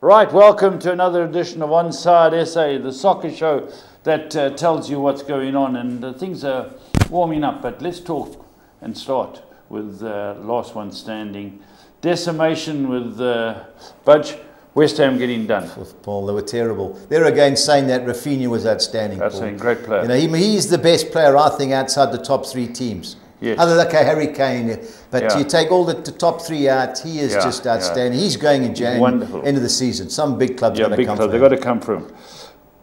Right, welcome to another edition of OnsideSA, the soccer show that tells you what's going on, and things are warming up. But let's talk and start with last one standing. Decimation with Budge. West Ham getting done. Paul, they were terrible. They're again saying that Rafinha was outstanding. That's a great player. You know, he's the best player, I think, outside the top three teams. Yes. Other than Harry Kane, but you take all the top three out, he is just outstanding. He's going in January, end of the season. Some big clubs are going to come from. They've got to come from.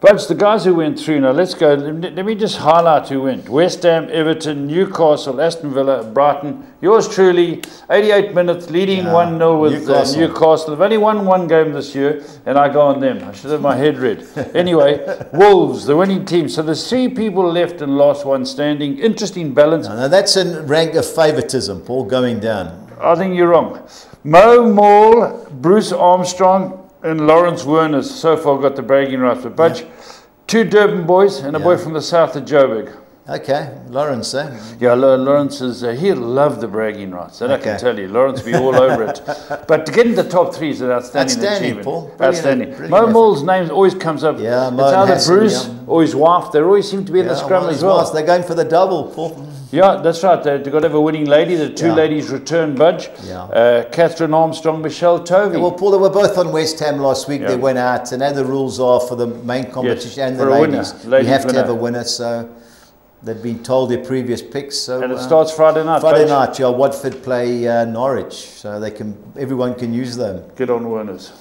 But the guys who went through, now let's go, let me just highlight who went. West Ham, Everton, Newcastle, Aston Villa, Brighton. Yours truly, 88 minutes, leading 1-0 with Newcastle. They've only won one game this year, and I go on them. I should have my head read. Anyway, Wolves, the winning team. So there's three people left in the last one standing. Interesting balance. No, that's a rank of favouritism, Paul, going down. I think you're wrong. Mo Maul, Bruce Armstrong, and Lawrence Werner's so far got the bragging rights. But Budge, two Durban boys and a boy from the south of Joburg. Okay, Lawrence, eh? Yeah, Lawrence is, he'll love the bragging rights. That I can tell you. Lawrence will be all over it. But to get into the top three is an outstanding achievement. Paul. Brilliant, outstanding. Mo Maul's name always comes up. Yeah, it's either Bruce or his wife. They always seem to be in the scrum as well. They're going for the double, Paul. Yeah, that's right. They've got to have a winning lady. The two ladies return, Budge. Catherine Armstrong, Michelle Tovey. Well, Paul, they were both on West Ham last week. They went out, and now the rules are for the main competition and the ladies. You have to have a winner, so they've been told their previous picks. So, and it starts Friday night. Friday night, Watford play Norwich, so everyone can use them. Get on Werners.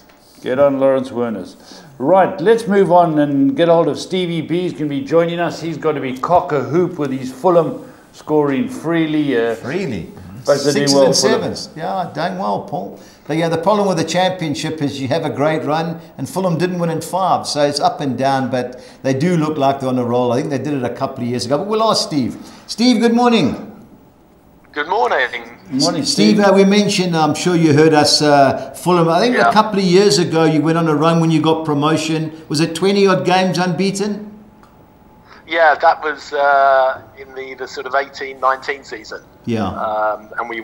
Get on Lawrence Werners. Right, let's move on and get hold of Stevie B. He's going to be joining us. He's got to be cock-a-hoop with his Fulham scoring freely. Freely. But 6 and 7s. Yeah, doing well, Paul. But yeah, the problem with the championship is you have a great run, and Fulham didn't win in 5, so it's up and down, but they do look like they're on a roll. I think they did it a couple of years ago. But we'll ask Steve. Steve, good morning. Good morning. Morning, Steve. We mentioned, I'm sure you heard us, Fulham. I think a couple of years ago you went on a run when you got promotion. Was it 20-odd games unbeaten? Yeah, that was in the sort of 18-19 season. Yeah. And we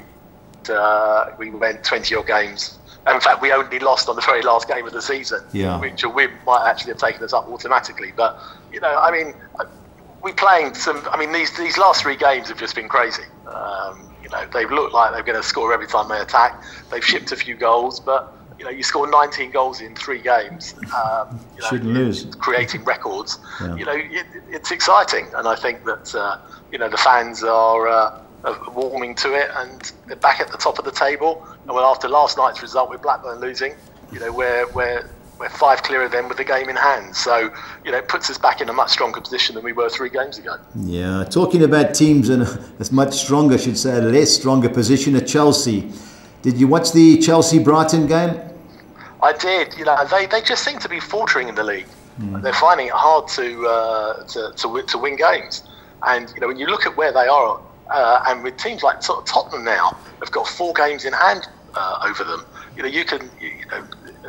went 20-odd games. In fact, we only lost on the very last game of the season, which a win might actually have taken us up automatically. But, you know, I mean, we're playing some... I mean, these last 3 games have just been crazy. You know, they've looked like they're going to score every time they attack. They've shipped a few goals, but... You know, you score 19 goals in 3 games. Shouldn't lose. Creating records. You know, it's exciting, and I think that you know, the fans are warming to it, and they're back at the top of the table. And well, after last night's result with Blackburn losing, you know, we're 5 clear of them with the game in hand. So, you know, it puts us back in a much stronger position than we were 3 games ago. Yeah, talking about teams in a much stronger, I should say, a less stronger position at Chelsea. Did you watch the Chelsea-Brighton game? I did. You know, they just seem to be faltering in the league. They're finding it hard to win games. And you know, when you look at where they are, and with teams like Tottenham now, have got 4 games in hand over them. You know,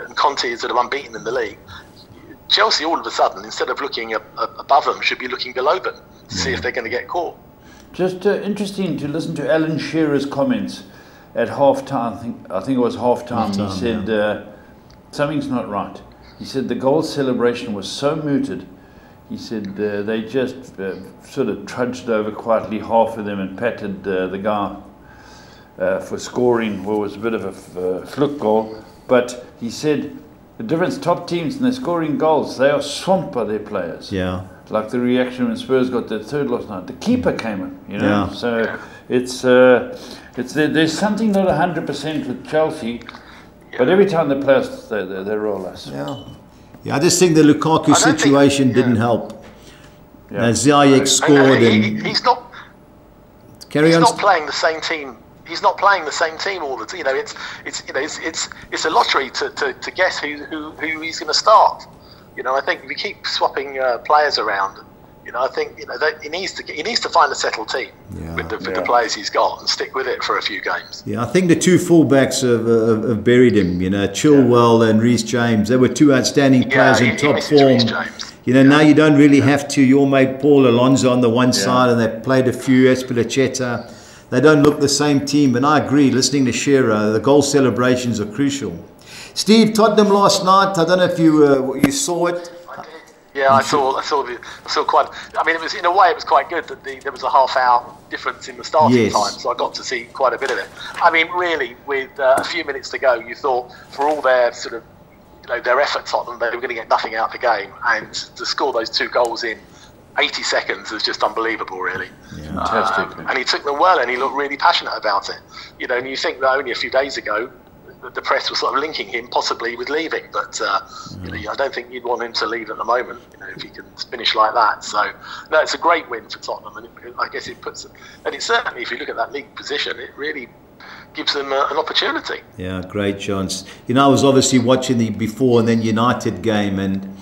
and Conte is sort of unbeaten in the league. Chelsea, all of a sudden, instead of looking above them, should be looking below them to see if they're going to get caught. Just interesting to listen to Alan Shearer's comments at half-time. I think it was half-time. He said something's not right. He said the goal celebration was so muted. He said they just sort of trudged over quietly, half of them, and patted the guy for scoring what was a bit of a fluke goal. But he said the difference, top teams, and they're scoring goals, they are swamped by their players. Yeah. Like the reaction when Spurs got their 3rd last night. The keeper came in, you know. Yeah. So it's there's something not 100% with Chelsea, but every time they play us, they roll us. Yeah, I just think the Lukaku situation didn't help. Ziyech scored, and he's not. Carry on. He's not playing the same team. He's not playing the same team all the time. You know, it's a lottery to guess who he's going to start. You know, I think if we keep swapping players around, you know, I think, you know, that he needs to find a settled team with the players he's got and stick with it for a few games. Yeah, I think the 2 fullbacks have buried him. You know, Chilwell and Reece James. They were 2 outstanding players in top form. You know, now you don't really have to. Your mate Paul Alonso on the one side, and they played a few. Espilicheta. they don't look the same team. And I agree, listening to Shearer, the goal celebrations are crucial. Steve, Tottenham last night, I don't know if you saw it. Yeah, I saw quite. I mean, it was, in a way, it was quite good that there was a half-hour difference in the starting time, so I got to see quite a bit of it. I mean, really, with a few minutes to go, you thought for all their sort of, their effort, Tottenham, they were going to get nothing out of the game, and to score those 2 goals in 80 seconds is just unbelievable, really. Yeah, fantastic. And he took them well, and he looked really passionate about it. And you think that only a few days ago, the press was sort of linking him possibly with leaving, but I don't think you'd want him to leave at the moment. If he can finish like that. So no, it's a great win for Tottenham, and I guess it puts them. And it certainly, if you look at that league position, it really gives them an opportunity. Yeah, great chance. I was obviously watching the before and then United game, and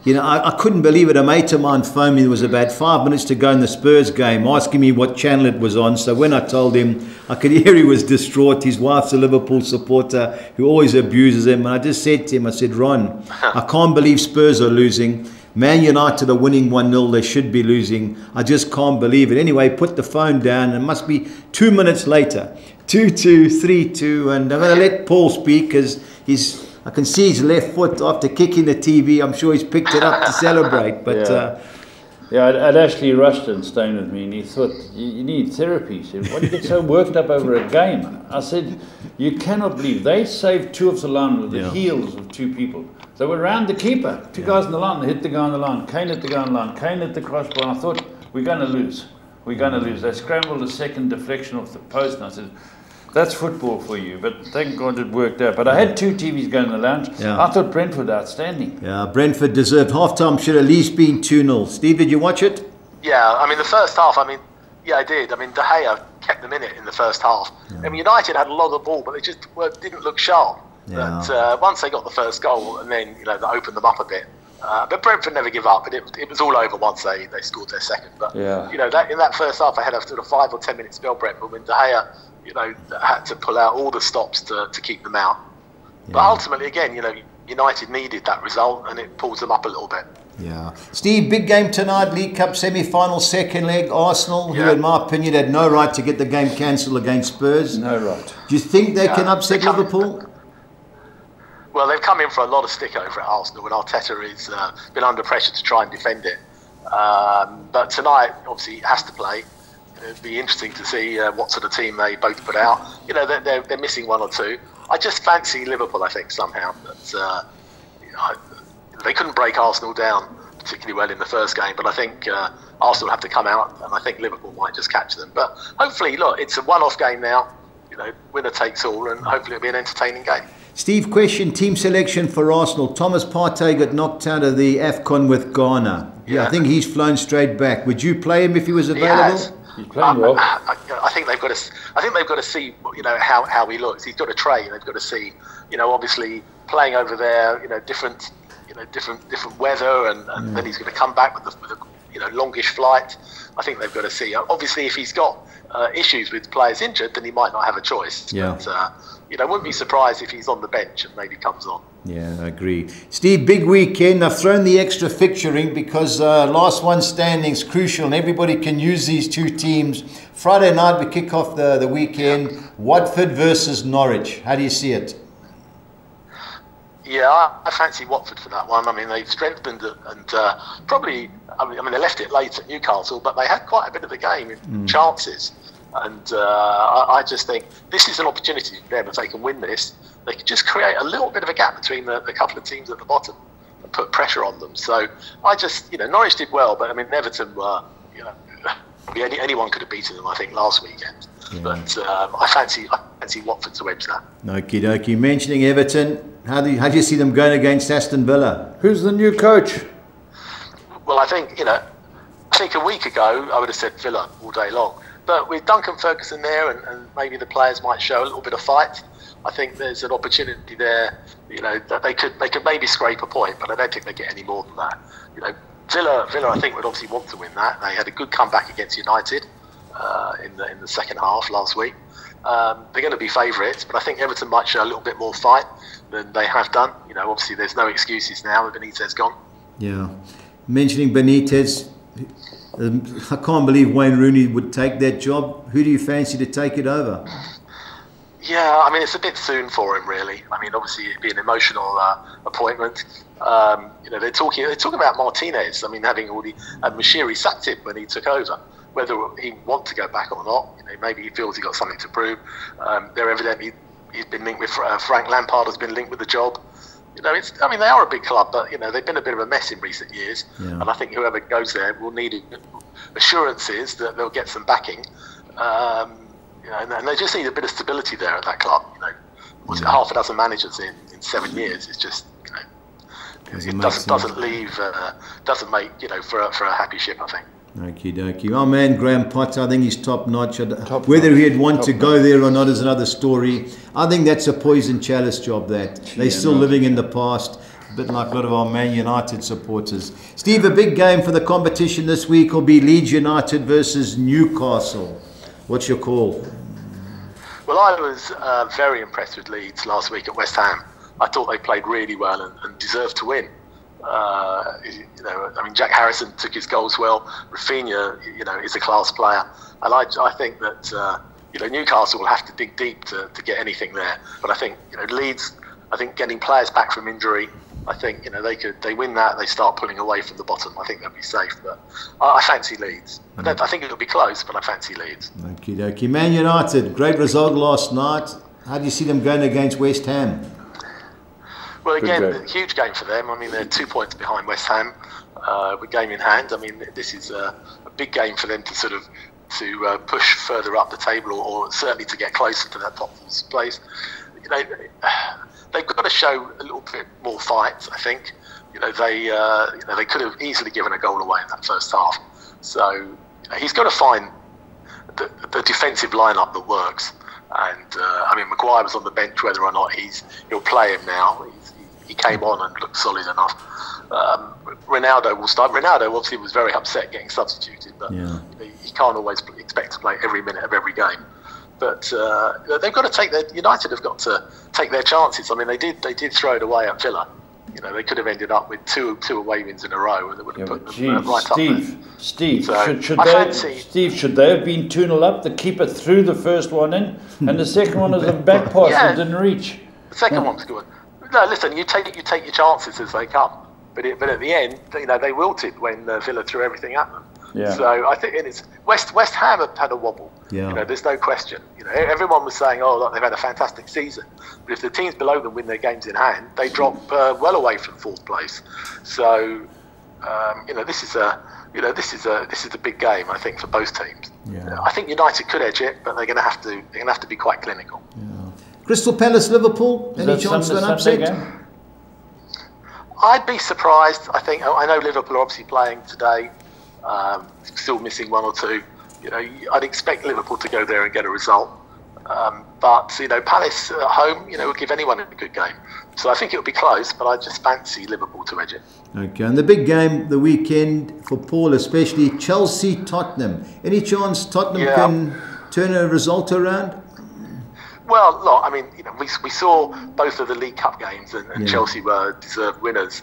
I couldn't believe it. A mate of mine phoned me. There was about 5 minutes to go in the Spurs game, asking me what channel it was on. So when I told him, I could hear he was distraught. His wife's a Liverpool supporter who always abuses him. And I just said to him, I said, Ron, I can't believe Spurs are losing. Man United are winning 1-0. They should be losing. I just can't believe it. Anyway, put the phone down. It must be 2 minutes later. 2-2, 3-2. And I'm going to let Paul speak because I can see his left foot after kicking the TV. I'm sure he's picked it up to celebrate. But I'd Ashley Rushton staying with me, and he thought, you need therapy. He said, why do you get so worked up over a game? I said, you cannot believe they saved 2 off the line with the heels of 2 people. They were around the keeper, 2 guys on the line. They hit the guy on the line. Kane hit the guy on the line. Kane hit the crossbar. And I thought, we're going to lose. We're going to lose. They scrambled a second deflection off the post, and I said, that's football for you, but thank God it worked out. But I had 2 TVs going in the lounge. Yeah. I thought Brentford outstanding. Yeah, Brentford deserved. Half-time should at least been 2-0. Steve, did you watch it? Yeah, I mean, the first half, I did. I mean, De Gea kept them in it in the first half. Yeah. I mean, United had a lot of the ball, but they just didn't look sharp. Yeah. But once they got the first goal, and then, that opened them up a bit. But Brentford never give up, but it was all over once they scored their second. But, that in that first half, they had a sort of 5 or 10 minute spell, Brentford, when De Gea, had to pull out all the stops to keep them out. Yeah. But ultimately, again, United needed that result, and it pulls them up a little bit. Yeah. Steve, big game tonight, League Cup semi-final, second leg, Arsenal, who in my opinion had no right to get the game cancelled against Spurs. No right. Do you think they can upset Liverpool? Well, they've come in for a lot of stick over at Arsenal, and Arteta has been under pressure to try and defend it. But tonight, obviously, he has to play. It'd be interesting to see what sort of team they both put out. They're missing 1 or 2. I just fancy Liverpool, I think, somehow. That, they couldn't break Arsenal down particularly well in the first game, but I think Arsenal have to come out, and I think Liverpool might just catch them. But hopefully, look, it's a one-off game now. Winner takes all, and hopefully it'll be an entertaining game. Steve, question, team selection for Arsenal. Thomas Partey got knocked out of the AFCON with Ghana. Yeah, I think he's flown straight back. Would you play him if he was available? He's playing well. I think they've got to see how he looks. He's got to train. They've got to see obviously playing over there different weather, and then he's going to come back with a longish flight. I think they've got to see. Obviously, if he's got issues with players injured, then he might not have a choice. Yeah. But, I wouldn't be surprised if he's on the bench and maybe comes on. Yeah, I agree. Steve, big weekend. I've thrown the extra fixturing because last one standing is crucial, and everybody can use these 2 teams. Friday night, we kick off the weekend. Yeah. Watford versus Norwich. How do you see it? Yeah, I fancy Watford for that one. I mean, they've strengthened it, and probably, they left it late at Newcastle, but they had quite a bit of the game in chances. And I just think this is an opportunity for them. If they can win this, they could just create a little bit of a gap between the couple of teams at the bottom and put pressure on them. So I just, Norwich did well, but Everton were, anyone could have beaten them, I think, last weekend. Yeah. But I fancy Watford to edge that. Okie dokie. Mentioning Everton, how do you see them going against Aston Villa? Who's the new coach? Well, I think a week ago I would have said Villa all day long. But with Duncan Ferguson there, and maybe the players might show a little bit of fight, I think there's an opportunity there. That they could maybe scrape a point, but I don't think they get any more than that. Villa, I think would obviously want to win that. They had a good comeback against United in the second half last week. They're going to be favourites, but I think Everton might show a little bit more fight than they have done. Obviously there's no excuses now with Benitez gone. Yeah. Mentioning Benitez, I can't believe Wayne Rooney would take that job. Who do you fancy to take it over? Yeah, I mean, it's a bit soon for him, really. I mean, obviously, it'd be an emotional appointment. They're talking about Martinez. I mean, having already Mashiri sacked him when he took over. Whether he wants to go back or not, maybe he feels he got something to prove. They're evidently he's been linked with Frank Lampard has been linked with the job. They are a big club, but they've been a bit of a mess in recent years. Yeah. And I think whoever goes there will need assurances that they'll get some backing. And they just need a bit of stability there at that club. Was it half a dozen managers in 7 years? It's just it doesn't make for a happy ship, I think. Okie dokie. Our man Graham Potter, I think he's top notch. Whether he'd want to go there or not is another story. I think that's a poison chalice job. They're still living in the past, a bit like a lot of our Man United supporters. Steve, a big game for the competition this week will be Leeds United versus Newcastle. What's your call? Well, I was very impressed with Leeds last week at West Ham. I thought they played really well and deserved to win. Jack Harrison took his goals well. Rafinha, is a class player, and I think that Newcastle will have to dig deep to get anything there. But I think Leeds, I think getting players back from injury, I think they win that, they start pulling away from the bottom. I think they'll be safe, but I fancy Leeds. I think it'll be close, but I fancy Leeds. Okie dokie. Man United, great result last night. How do you see them going against West Ham? Well, again, a huge game for them. I mean, they're 2 points behind West Ham with game in hand. I mean, this is a big game for them to push further up the table, or certainly to get closer to that top place. They've got to show a little bit more fight, I think. They could have easily given a goal away in that first half. So he's got to find the defensive lineup that works. And Maguire was on the bench. Whether or not he'll play him now, he came on and looked solid enough. Ronaldo will start. Ronaldo obviously was very upset getting substituted, but he can't always expect to play every minute of every game. But they've got to United have got to take their chances. I mean, they did throw it away at Villa. They could have ended up with two away wins in a row, and they would have put them right up there. Steve, should they have been 2-0 up? The keeper threw the first one in, and the second one was a back pass that didn't reach. The second one was good. No, listen, you take your chances as they come. But at the end, they wilted when Villa threw everything at them. Yeah. So I think it's West Ham have had a wobble. Yeah. There's no question. Everyone was saying, "Oh, look, they've had a fantastic season." But if the teams below them win their games in hand, they drop well away from fourth place. So, this is a big game, I think, for both teams. Yeah. I think United could edge it, but they're going to have to be quite clinical. Yeah. Crystal Palace, Liverpool. Any chance of an upset? I'd be surprised. I know Liverpool are obviously playing today. Still missing one or two. I'd expect Liverpool to go there and get a result. But Palace at home, will give anyone a good game. So I think it'll be close, but I just fancy Liverpool to edge it. Okay, and the big game the weekend for Paul, especially Chelsea-Tottenham. Any chance Tottenham can turn a result around? Well, look, I mean, we saw both of the League Cup games, and Chelsea were deserved winners.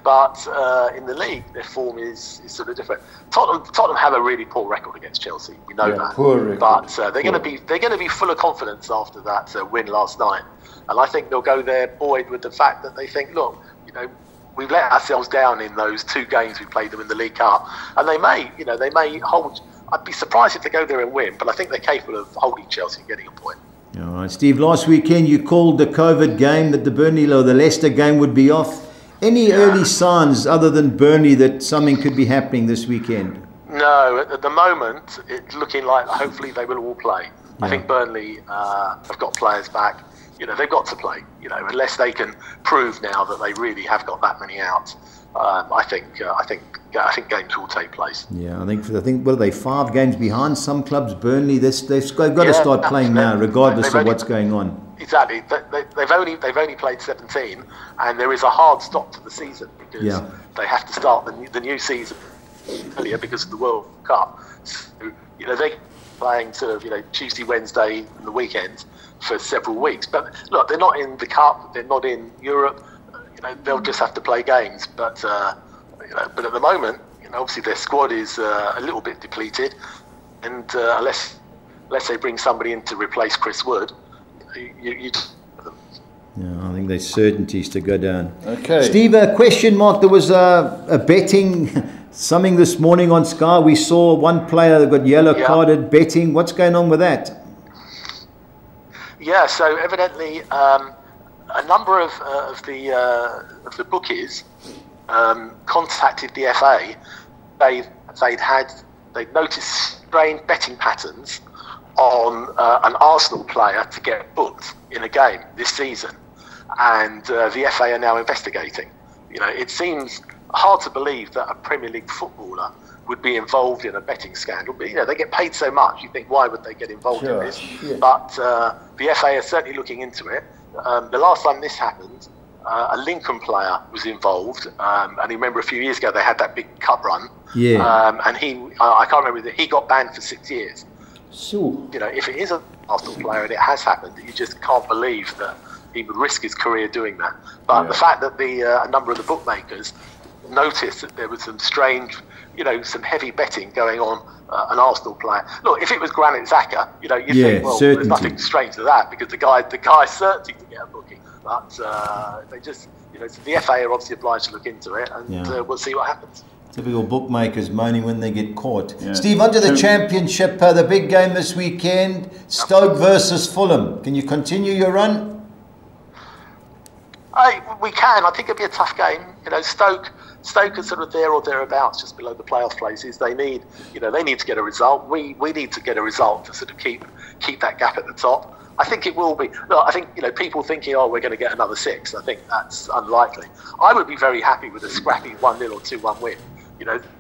But in the league, their form is sort of different. Tottenham have a really poor record against Chelsea. We know that. Poor record. But they're going to be full of confidence after that win last night. And I think they'll go there buoyed with the fact that they think, look, we've let ourselves down in those 2 games we played them in the League Cup, and they may hold. I'd be surprised if they go there and win, but I think they're capable of holding Chelsea and getting a point. All right, Steve. Last weekend you called the COVID game that the Burnley or the Leicester game would be off. Any early signs other than Burnley that something could be happening this weekend? No, at the moment it's looking like hopefully they will all play. I think Burnley have got players back. They've got to play. Unless they can prove now that they really have got that many out. I think games will take place. Yeah, I think what are they, 5 games behind some clubs? Burnley, they've got to start playing now, regardless of what's going on. Exactly. They've only played 17, and there is a hard stop to the season because they have to start the new season earlier because of the World Cup. So, they're playing sort of Tuesday, Wednesday, and the weekends for several weeks. But look, they're not in the Cup. They're not in Europe. They'll just have to play games. But at the moment, obviously their squad is a little bit depleted, and unless they bring somebody in to replace Chris Wood, you yeah, I think there's certainties to go down. Okay. Steve, a question mark. There was a betting something this morning on Sky. We saw one player that got yellow carded betting. What's going on with that? Yeah, so evidently a number of the bookies contacted the FA. They'd noticed strange betting patterns on an Arsenal player to get booked in a game this season, and the FA are now investigating. It seems hard to believe that a Premier League footballer would be involved in a betting scandal, but they get paid so much. You think, why would they get involved in this? Yeah. But the FA are certainly looking into it. The last time this happened, a Lincoln player was involved, and I remember a few years ago they had that big cup run. Yeah. And I can't remember that he got banned for 6 years. So if it is an Arsenal player and it has happened, you just can't believe that he would risk his career doing that. But the fact that a number of the bookmakers noticed that there was some strange, some heavy betting going on an Arsenal player. Look, if it was Granit Xhaka, you'd think, well, there's nothing strange to that because the guy's certainty to get a booking. But they just, the FA are obviously obliged to look into it, and we'll see what happens. Typical bookmakers moaning when they get caught. Yeah. Steve, onto the Championship, the big game this weekend, Stoke versus Fulham. Can you continue your run? We can. I think it'll be a tough game. Stoke are sort of there or thereabouts, just below the playoff places. They need, they need to get a result. We need to get a result to sort of keep that gap at the top. I think it will be. Look, I think people thinking, we're going to get another 6. I think that's unlikely. I would be very happy with a scrappy 1-0 or 2-1 win.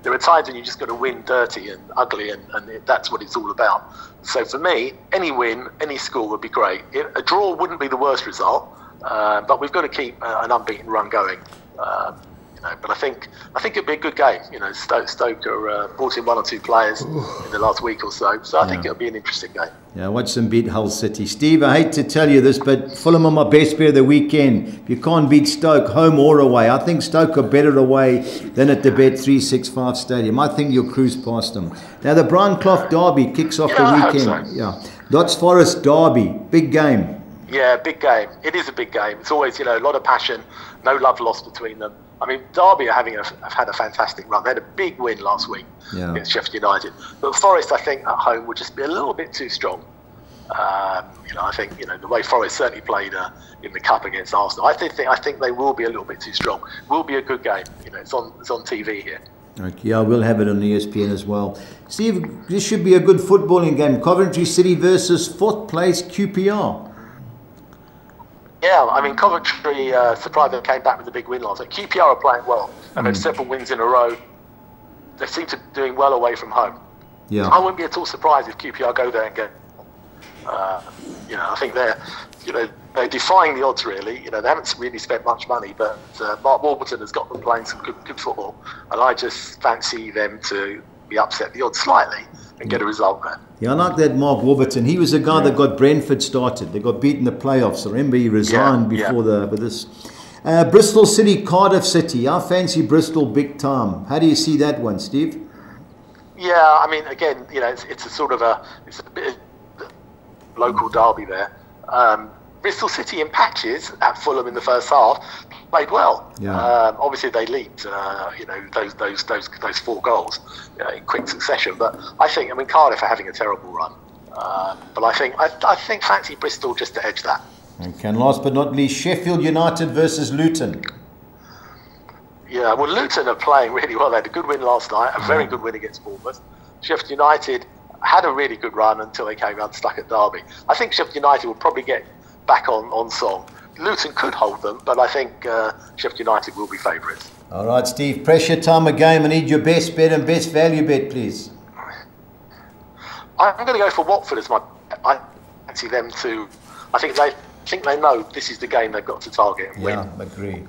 There are times when you just got to win dirty and ugly, and that's what it's all about. So for me, any win, any score would be great. A draw wouldn't be the worst result, but we've got to keep an unbeaten run going. But I think it'd be a good game. Stoke are brought in 1 or 2 players in the last week or so, so I think it'll be an interesting game. Yeah, watch them beat Hull City. Steve, I hate to tell you this, but Fulham are my best bet of the weekend. If you can't beat Stoke, home or away, I think Stoke are better away than at the Bet365 Stadium. I think you'll cruise past them. Now, the Brian Clough Derby kicks off the weekend. I hope so. Yeah, Notts Forest Derby, big game. Yeah, big game. It is a big game. It's always, a lot of passion, no love lost between them. I mean, Derby have had a fantastic run. They had a big win last week against Sheffield United. But Forest, I think, at home would just be a little bit too strong. I think, the way Forest certainly played in the Cup against Arsenal, I think they will be a little bit too strong. Will be a good game. It's on TV here. Okay, yeah, we'll have it on ESPN as well. Steve, this should be a good footballing game. Coventry City versus 4th place QPR. Yeah, I mean, Coventry surprised they came back with a big win last night. QPR are playing well. They've had several wins in a row. They seem to be doing well away from home. Yeah, I wouldn't be at all surprised if QPR go there and get. I think they're defying the odds really. They haven't really spent much money, but Mark Warburton has got them playing some good football, and I just fancy them to be upset the odds slightly and get a result there. Yeah, I like that Mark Warburton. He was the guy that got Brentford started. They got beaten in the playoffs. I remember he resigned before this. Bristol City, Cardiff City. I fancy Bristol big time. How do you see that one, Steve? Yeah, I mean, again, it's a sort of it's a bit of local derby there. Bristol City in patches at Fulham in the first half played well. Yeah. Obviously they leaked, those 4 goals in quick succession. But I mean, Cardiff are having a terrible run. But I think fancy Bristol just to edge that. Okay, and last but not least, Sheffield United versus Luton. Yeah, well, Luton are playing really well. They had a good win last night, a very good win against Bournemouth. Sheffield United had a really good run until they came unstuck at Derby. I think Sheffield United will probably get back on song. Luton could hold them, but I think Sheffield United will be favourites. All right, Steve, pressure time of game. I need your best bet and best value bet, please. I'm going to go for Watford as my. I fancy them to. I think they know this is the game they've got to target and win. Yeah, agree.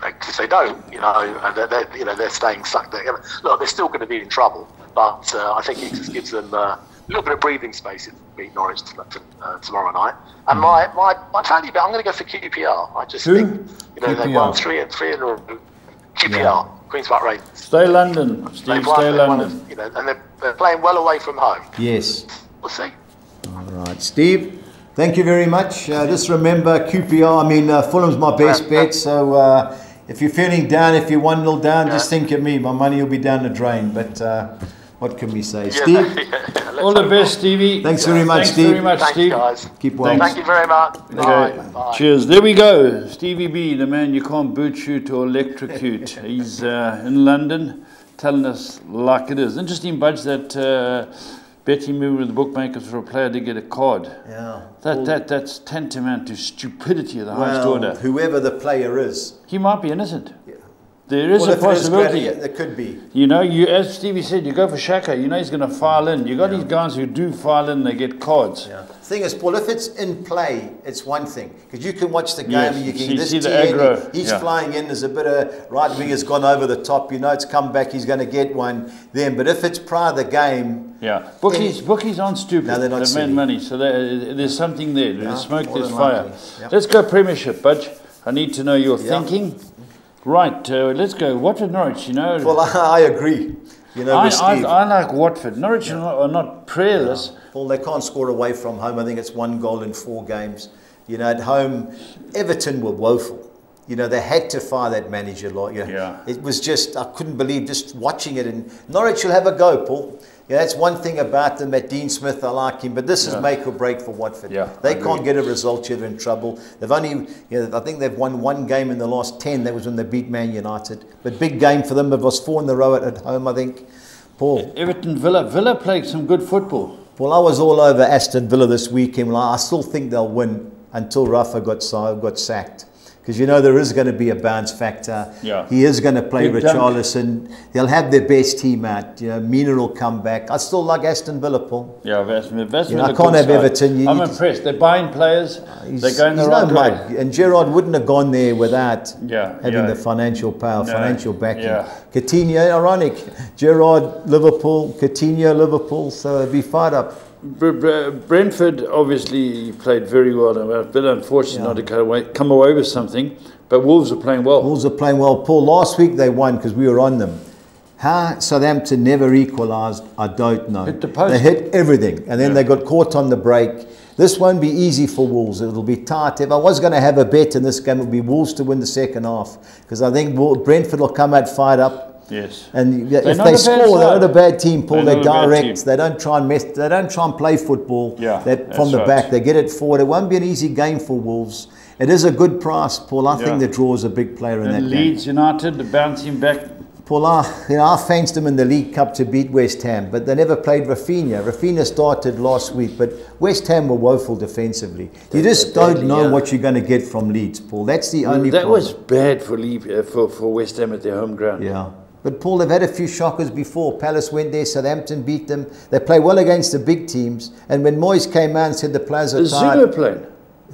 Because they don't, they're staying stuck there. Look, they're still going to be in trouble, but I think it just gives them a little bit of breathing space if they beat Norwich tomorrow night. And my value bet, I'm going to go for QPR. I just think they've won 3 in a row. QPR. Queen's Park Rangers. Stay London, Steve. Stay London. You know, and they're playing well away from home. Yes. We'll see. All right, Steve. Thank you very much. Just remember QPR. I mean, Fulham's my best bet. So if you're feeling down, if you're 1-0 down, just think of me. My money will be down the drain. But what can we say, Steve? All the best, Stevie. Thanks very much, Steve. Thanks very much, Steve. Guys. Keep well. Thank you very much. Okay. Bye. Cheers. There we go. Stevie B, the man you can't boot shoot or electrocute. He's in London, telling us like it is. Interesting, Budge, that betting move with the bookmakers for a player to get a card. Yeah. That's tantamount to stupidity of the highest order. Whoever the player is. He might be innocent. Yeah. There is a possibility. There could be. You know, as Stevie said, you go for Shaka, you know he's going to file in. You got these guys who do file in, they get cards. Yeah. Thing is, Paul, if it's in play, it's one thing. Because you can watch the game and you can see the aggro. He's flying in, there's a bit of right wing has gone over the top, you know it's come back, he's going to get one then. But if it's prior to the game... Yeah, bookies aren't stupid. No, they're not They've made money, so there's something there. There's smoke, there's fire. Yep. Let's go Premiership, Budge. I need to know your thinking. Right, let's go. Watford, Norwich, you know. Well, I agree. You know, I like Watford. Norwich are not prayerless. Well, they can't score away from home. I think it's 1 goal in 4 games. You know, at home, Everton were woeful. You know, they had to fire that manager. It was just, I couldn't believe just watching it. And Norwich will have a go, Paul. Yeah, that's one thing about them, that Dean Smith, I like him, but this is make or break for Watford. Yeah, they can't get a result, you're in trouble. They've only, I think they've won 1 game in the last 10, that was when they beat Man United. But big game for them, it was 4 in a row at home, I think. Paul. Everton, Villa played some good football. Well, I was all over Aston Villa this weekend. I still think they'll win until Rafa got sacked. Because, you know, there is going to be a bounce factor. Yeah. He is going to play Richarlison. They'll have their best team out. You know, Mina will come back. I still like Aston Villa, Paul. Yeah, Aston Villa. I can't have Everton. I'm impressed. They're buying players. They're going the right way. And Gerrard wouldn't have gone there without having the financial power, financial backing. Coutinho, ironic. Gerrard, Liverpool. Coutinho, Liverpool. So it'd be fired up. Brentford obviously played very well. A bit unfortunate not to come away with something, but Wolves are playing well. Wolves are playing well. Paul, last week they won because we were on them. How Southampton never equalised, I don't know. Hit the post. They hit everything, and then they got caught on the break. This won't be easy for Wolves. It'll be tight. If I was going to have a bet in this game, it would be Wolves to win the second half, because I think Brentford will come out fired up. Yes. And if they score, they're not a bad team, Paul. They're direct. They don't try and mess. They don't try and play football. From the back, they get it forward. It won't be an easy game for Wolves. It is a good price, Paul. I think the draw is a big player in that game. Leeds United bouncing back. Paul, I fancied them in the League Cup to beat West Ham, but they never played Rafinha. Rafinha started last week, but West Ham were woeful defensively. You just don't know what you're going to get from Leeds, Paul. That's the only problem. That was bad for West Ham at their home ground. Yeah. But Paul, they've had a few shockers before. Palace went there, Southampton beat them. They play well against the big teams. And when Moyes came out and said the players are tired... Zuma playing?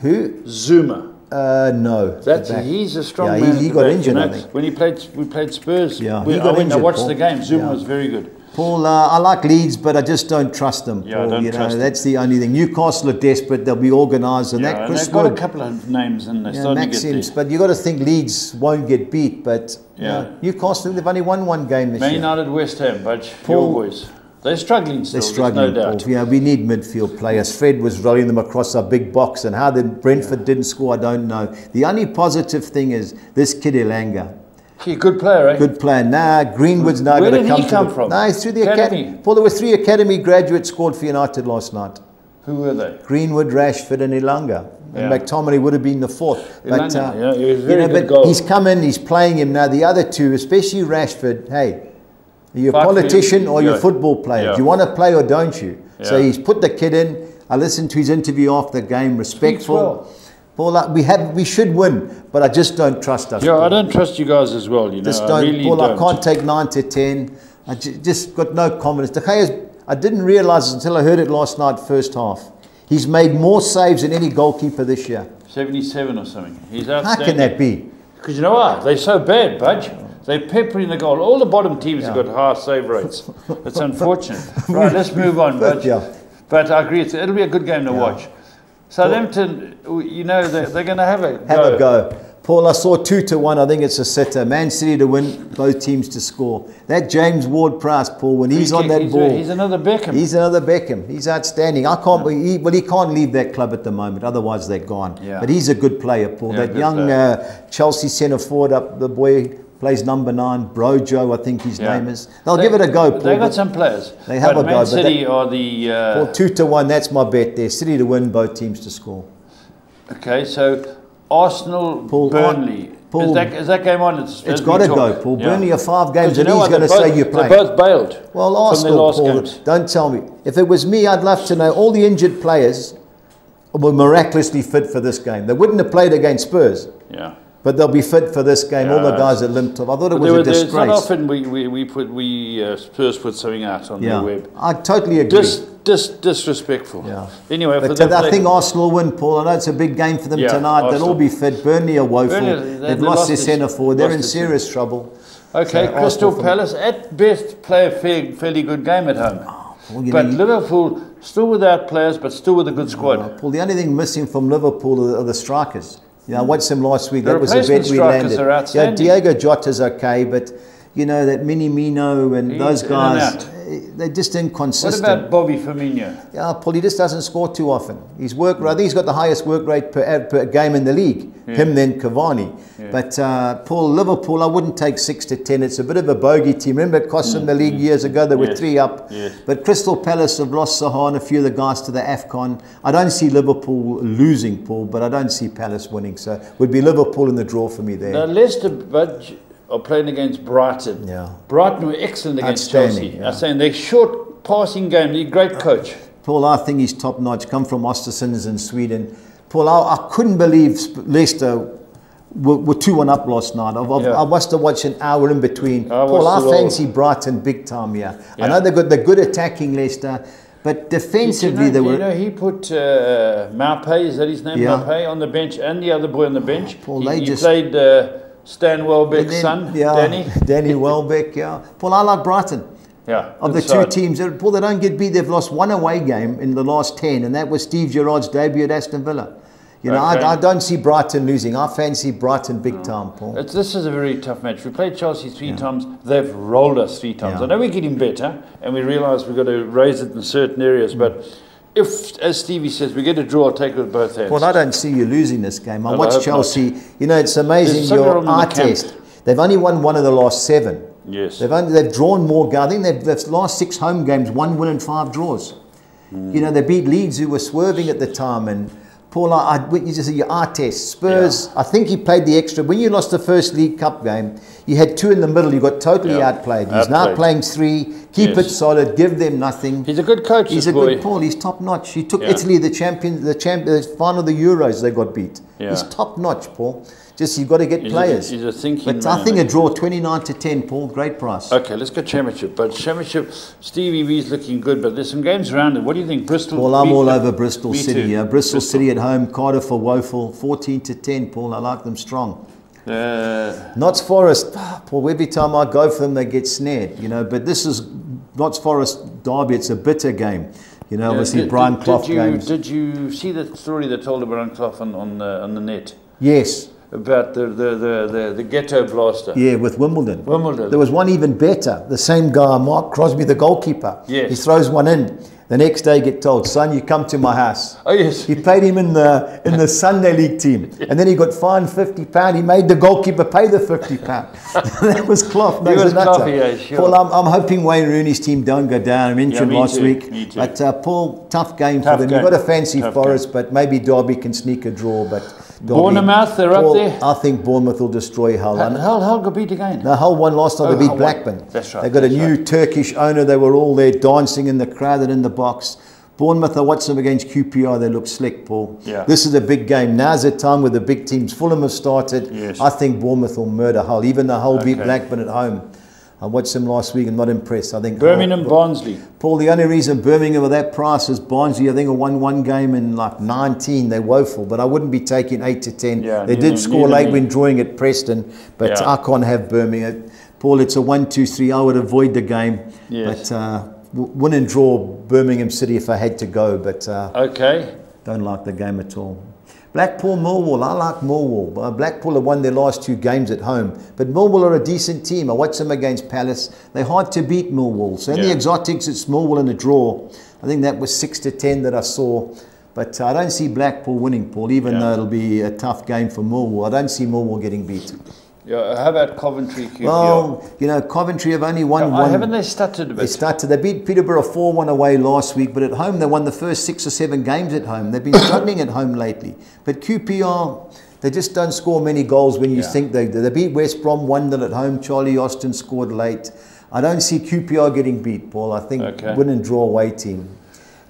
Who? Zuma. No. He's a strong man. He got injured, I think. When we played Spurs, he got injured, I watched the game. Zuma was very good. Paul, I like Leeds, but I just don't trust them. Yeah, I don't trust them. That's the only thing. Newcastle are desperate. They'll be organised. And that Chris they've got a couple of names in there. Maxims, but you've got to think Leeds won't get beat. But Newcastle, they've only won 1 game this year. Man United, West Ham, but your boys. They're struggling still, they're struggling, no doubt. Paul. Yeah, we need midfield players. Fred was rolling them across our big box, and how the Brentford didn't score, I don't know. The only positive thing is this kid Elanga. Good player, eh? Good player. Nah, Greenwood's now going to come. Where did he come from? Nah, he's through the academy. Paul, there were 3 academy graduates scored for United last night. Who were they? Greenwood, Rashford and Elanga. And McTominay would have been the 4th. But, he was very good goal. He's come in, he's playing him now. The other 2, especially Rashford, hey, are you a politician or you're a football player? Do you want to play or don't you? So he's put the kid in. I listened to his interview after the game, respectful. Paul, we should win, but I just don't trust us. Yeah, Paul. I don't trust you guys as well. You know, just don't, I really Paul, don't. I can't take 9 to 10. I just got no confidence. De Gea's, I didn't realise until I heard it last night, first half. He's made more saves than any goalkeeper this year. 77 or something. He's outstanding. How can that be? Because you know what? They're so bad, Budge. They're peppering the goal. All the bottom teams have got high save rates. It's unfortunate. Right, let's move on, Budge. But I agree, it'll be a good game to watch. Southampton, you know, they're going to have a go. Paul, I saw 2-1. I think it's a sitter. Man City to win, both teams to score. That James Ward-Prowse, Paul, when he's on that ball, he's another Beckham. He's another Beckham. He's outstanding. I can't. He can't leave that club at the moment. Otherwise, they're gone. Yeah. But he's a good player, Paul. Yeah, that young Chelsea centre forward up, the boy plays number 9, Brojo, I think his name is. They'll give it a go, Paul. They got some players. They have a go. Man City are the Paul, 2-1. That's my bet there. City to win, both teams to score. Okay, so Arsenal, Paul, Burnley. Paul, is that game on? It's got to go, Paul. Yeah. Burnley are 5 games, and he's going to say you're playing. They both bailed. Well, Arsenal, Paul, games. Don't tell me. If it was me, I'd love to know all the injured players were miraculously fit for this game. They wouldn't have played against Spurs. Yeah. But they'll be fit for this game. All the guys that limped off. I thought it was a disgrace. It's not often Spurs put something out on their web. I totally agree. Disrespectful. Yeah. Anyway, but I think Arsenal will win, Paul. I know it's a big game for them tonight. Arsenal. They'll all be fit. Burnley are woeful. They've lost their centre forward. They're in serious trouble. Okay, so Crystal Palace at best play a fairly good game at home. But Liverpool still without players, but still with a good squad. Paul, the only thing missing from Liverpool are the strikers. I watched them last week. That was a bet we landed. Diego Jota's okay, but that Minamino and those guys, they're just inconsistent. What about Bobby Firmino? Yeah, Paul, he just doesn't score too often. His work rate, I think he's got the highest work rate per game in the league. Yeah. Him then Cavani. Yeah. But Paul, Liverpool, I wouldn't take 6-10. It's a bit of a bogey team. Remember it cost them the league years ago? They were 3 up. Yes. But Crystal Palace have lost Saha and a few of the guys to the AFCON. I don't see Liverpool losing, Paul, but I don't see Palace winning. So it would be Liverpool in the draw for me there. Now Leicester are playing against Brighton. Yeah. Brighton were excellent against Chelsea. Yeah. I'm saying they're short passing game. They're a great coach. Paul, I think he's top notch. Come from Östersunds in Sweden. Paul, I couldn't believe Leicester were 2-1 up last night. I must have watched an hour in between. Paul, I fancy Brighton big time here. Yeah. I know they're good attacking Leicester, but defensively they were. He put Maupay, is that his name? Yeah. Maupay on the bench, and the other boy on the bench. Paul, he played Stan Welbeck's son, Danny Welbeck. Yeah, Paul, I like Brighton. Yeah, of the two teams, Paul, they don't get beat. They've lost 1 away game in the last 10, and that was Steve Gerrard's debut at Aston Villa. I don't see Brighton losing. I fancy Brighton big time, Paul. This is a very tough match. We played Chelsea 3 times. They've rolled us 3 times. I know we're getting better, and we realise we've got to raise it in certain areas. But if, as Stevie says, we get a draw, I'll take it with both hands. Well, I don't see you losing this game. I watched Chelsea. It's amazing your eye test. They've only won 1 of the last 7. Yes. They've drawn more. I think they've last 6 home games, 1 win and 5 draws. They beat Leeds, who were swerving at the time, and Paul, you just your eye test. Spurs, I think he played the extra. When you lost the first League Cup game, you had 2 in the middle. You got totally outplayed. He's now playing 3. Keep it solid. Give them nothing. He's a good coach. He's a good Paul. He's top notch. He took Italy the final of the Euros. They got beat. Yeah. He's top notch, Paul. Just you've got to get players. He's a thinking man. I think a draw 29-10, Paul. Great price. Okay, let's go Championship. But Championship, Stevie V's looking good, but there's some games around it. What do you think, Bristol? Well, I'm all over Bristol City. Yeah, Bristol City at home. Cardiff are woeful. 14-10, Paul. I like them strong. Notts Forest, Paul. Every time I go for them, they get snared. But this is Notts Forest derby. It's a bitter game. Obviously Brian Clough games. Did you see the story they told of Brian Clough on the net? Yes. About the ghetto blaster. Yeah, with Wimbledon. There was one even better. The same guy, Mark Crosby, the goalkeeper. Yes. He throws one in. The next day, get told, son, you come to my house. Oh yes. He played him in the Sunday League team, and then he got fined £50. He made the goalkeeper pay the £50. That was Clough. He was Clough, yeah, sure. Paul, I'm hoping Wayne Rooney's team don't go down. I mentioned last week. Me too. But Paul, tough game for them. You've got to fancy Forest, but maybe Derby can sneak a draw. But Bournemouth, they're up there. I think Bournemouth will destroy Hull. Hull got beat again. No, Hull won last time. They beat Blackburn. That's right. They got a new Turkish owner. They were all there dancing in the crowd and in the box. Bournemouth, I watched them against QPR. They look slick, Paul. Yeah. This is a big game. Now's the time where the big teams. Fulham have started. Yes. I think Bournemouth will murder Hull. Even though Hull beat Blackburn at home. I watched them last week and not impressed. I think Birmingham, Barnsley. Paul, the only reason Birmingham are that price is Barnsley. I think won 1 game in like 19. They're woeful, but I wouldn't be taking 8-10. Yeah, they did score late when drawing at Preston, but I can't have Birmingham. Paul, it's a 1-2-3. I would avoid the game. Yes. But win and draw Birmingham City if I had to go, but okay. Don't like the game at all. Blackpool, Millwall. I like Millwall. Blackpool have won their last 2 games at home. But Millwall are a decent team. I watched them against Palace. They're hard to beat, Millwall. So in the exotics, it's Millwall in a draw. I think that was 6-10 that I saw. But I don't see Blackpool winning, Paul, even though it'll be a tough game for Millwall. I don't see Millwall getting beat. Yeah, how about Coventry? QPR? Well, you know, Coventry have only won one. Haven't they stuttered a bit? They stuttered. They beat Peterborough 4-1 away last week, but at home they won the first 6 or 7 games at home. They've been struggling at home lately. But QPR, they just don't score many goals when you think they do. They beat West Brom 1-0 at home. Charlie Austin scored late. I don't see QPR getting beat, Paul. I think win and draw away team.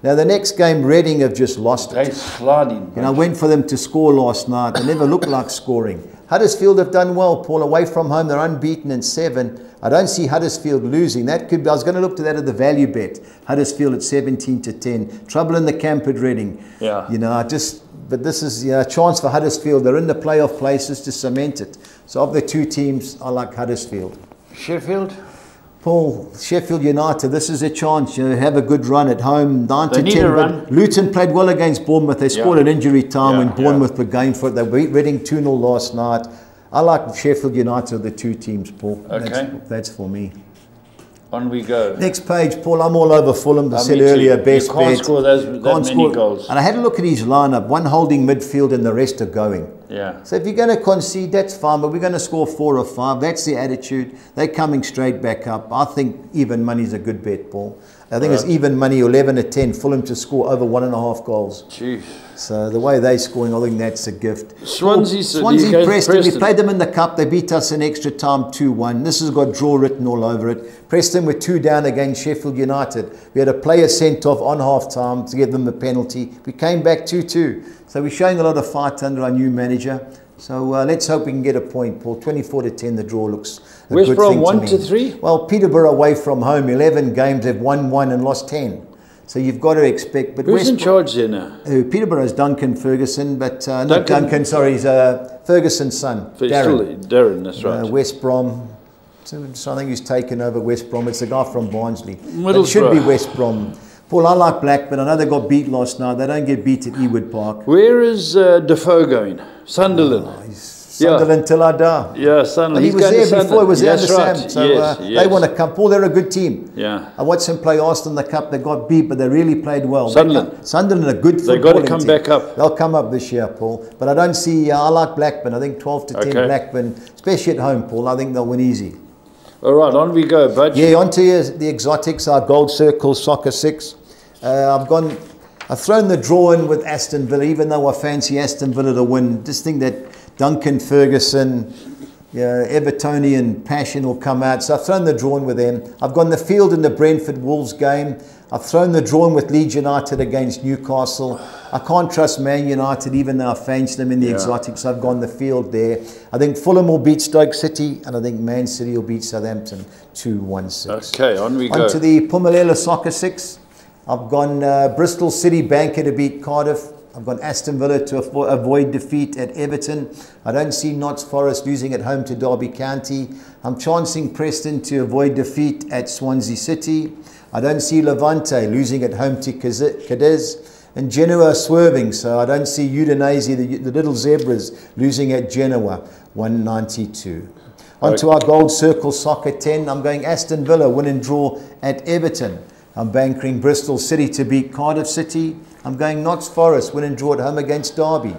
Now, the next game, Reading have just lost it. They're sliding. And I went for them to score last night. They never looked like scoring. Huddersfield have done well, Paul. Away from home, they're unbeaten in 7. I don't see Huddersfield losing. That could be, I was going to look to that at the value bet. Huddersfield at 17-10. Trouble in the camp at Reading. Yeah. You know, but this is a chance for Huddersfield. They're in the playoff places to cement it. So of the 2 teams, I like Huddersfield. Sheffield? Paul, Sheffield United, this is a chance. You know, have a good run at home, 9-10. Need a run. Luton played well against Bournemouth. They scored at injury time when Bournemouth were going for it. They beat Reading 2-0 last night. I like Sheffield United, the 2 teams, Paul. Okay. That's for me. On we go. Next page, Paul. I'm all over Fulham. I said earlier, best bet. You can't score that many goals. And I had a look at his lineup. 1 holding midfield and the rest are going. Yeah. So if you're going to concede, that's fine, but we're going to score 4 or 5. That's the attitude. They're coming straight back up. I think even money's a good bet, Paul. I think it's even money, 11-10. Fulham to score over 1.5 goals. Jeez. So the way they're scoring, I think that's a gift. Swansea Preston. We played them in the cup. They beat us in extra time 2-1. This has got draw written all over it. Preston were 2 down against Sheffield United. We had a player sent off on half time to give them the penalty. We came back 2-2. So we're showing a lot of fight under our new manager. So let's hope we can get a point, Paul. 24-10, the draw looks a West good Brom thing 1-3? Well, Peterborough away from home, 11 games, they've won 1 and lost 10. So you've got to expect. But who's in charge there now? Peterborough's Duncan Ferguson, but not Duncan, sorry, he's Ferguson's son, Darren. Darren, that's right. West Brom. So I think he's taken over West Brom. It's the guy from Barnsley. Middlesbrough. It should be West Brom. Paul, I like Blackburn. I know they got beat last night. They don't get beat at Ewood Park. Where is Defoe going? Sunderland. Sunderland till I die. Yeah, Sunderland. He was there before he was there the right. Sam. So they want to come. Paul, they're a good team. Yeah. I watched them play Arsenal in the Cup. They got beat, but they really played well. Sunderland are a good footballing They've got to come team. back up. They'll come up this year, Paul. But I don't see, I like Blackburn. I think 12-10 Blackburn, especially at home, Paul. I think they'll win easy. All right, on we go, Bud. Yeah, on to the exotics, our Gold Circle Soccer 6. I've thrown the draw in with Aston Villa, even though I fancy Aston Villa to win. Just think that Duncan Ferguson, Evertonian passion will come out. So I've thrown the draw in with them. I've gone the field in the Brentford Wolves game. I've thrown the draw in with Leeds United against Newcastle. I can't trust Man United, even though I fancy them in the exotics. I've gone the field there. I think Fulham will beat Stoke City, and I think Man City will beat Southampton 2-1-6. Okay, on we go. On to the Pumalela Soccer 6. I've gone Bristol City Banker to beat Cardiff. I've gone Aston Villa to avoid defeat at Everton. I don't see Notts Forest losing at home to Derby County. I'm chancing Preston to avoid defeat at Swansea City. I don't see Levante losing at home to Cadiz. And Genoa swerving, so I don't see Udinese, the Little Zebras, losing at Genoa, 192. On to our Gold Circle Soccer 10. I'm going Aston Villa, win and draw at Everton. I'm bankering Bristol City to beat Cardiff City. I'm going Notts Forest, win and draw at home against Derby.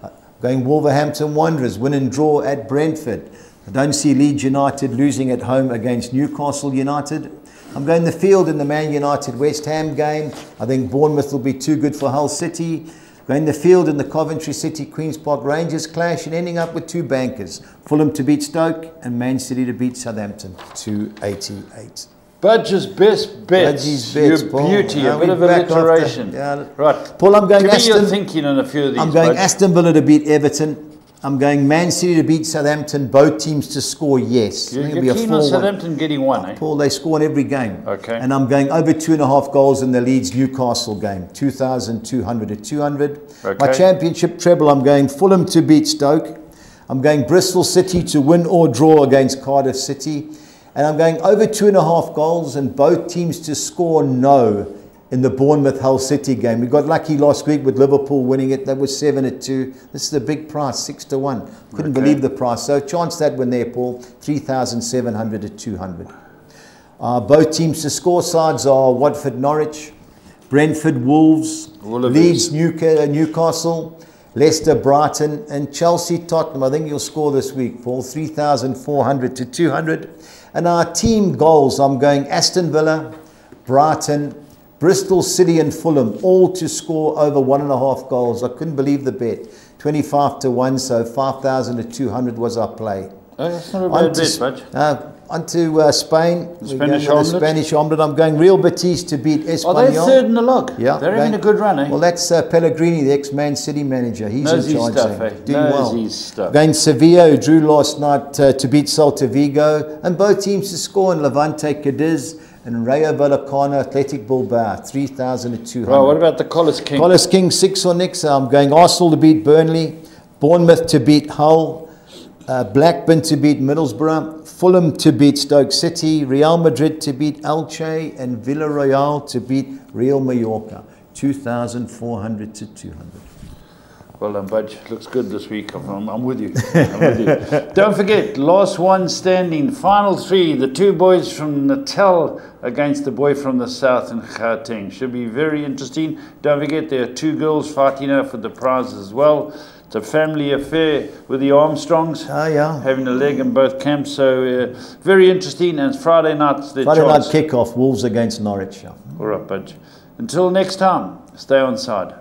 I'm going Wolverhampton Wanderers, win and draw at Brentford. I don't see Leeds United losing at home against Newcastle United. I'm going the field in the Man United West Ham game. I think Bournemouth will be too good for Hull City. Going the field in the Coventry City Queen's Park Rangers clash and ending up with 2 bankers. Fulham to beat Stoke and Man City to beat Southampton, 288. Budge's best bets. Your beauty, a bit of alliteration. Right. Paul, I'm going Give me your thinking on a few of these. I'm going Aston Villa to beat Everton. I'm going Man City to beat Southampton. Both teams to score, yes. You're keen on Southampton getting 1, eh? Paul, they score in every game. Okay. And I'm going over 2.5 goals in the Leeds Newcastle game. 2,200 to 200. Okay. My championship treble, I'm going Fulham to beat Stoke. I'm going Bristol City to win or draw against Cardiff City. And I'm going over 2.5 goals and both teams to score no in the Bournemouth-Hull City game. We got lucky last week with Liverpool winning it. That was 7-2. This is a big price, 6-1. Couldn't believe the price. So chance that one there, Paul, 3,700 to 200. Both teams to score sides are Watford, Norwich, Brentford, Wolves, Leeds, Newcastle, Leicester, Brighton, and Chelsea, Tottenham. I think you'll score this week, Paul, 3,400 to 200. And our team goals, I'm going Aston Villa, Brighton, Bristol City and Fulham, all to score over 1.5 goals. I couldn't believe the bet. 25 to 1, so 5,000 to 200 was our play. Oh, that's not a bad bet, Budge. On to Spain. Spanish omelette. I'm going Real Betis to beat Espanyol. Are they third in the log? Yeah. They're having a good run, eh? Well, that's Pellegrini, the ex-Man City manager. He's knows in charge. His stuff, eh? Doing knows well. His stuff. Going Sevilla, who drew last night to beat Celta Vigo. And both teams to score in Levante Cadiz and Rayo Vallecano Athletic Bilbao, 3,200. Right, what about the Collis King? Collis King, 6 or next. I'm going Arsenal to beat Burnley, Bournemouth to beat Hull, Blackburn to beat Middlesbrough, Fulham to beat Stoke City, Real Madrid to beat Elche, and Villarreal to beat Real Mallorca, 2,400 to 200. Well done, Budge. Looks good this week. I'm with you. I'm with you. Don't forget, last one standing, final 3. The 2 boys from Natal against the boy from the south in Gauteng. Should be very interesting. Don't forget, there are 2 girls fighting out for the prize as well. It's a family affair with the Armstrongs. Oh, yeah. Having a leg in both camps. So very interesting. And it's Friday night. Friday night kickoff, Wolves against Norwich. Yeah. All right, Budge. Until next time, stay on side.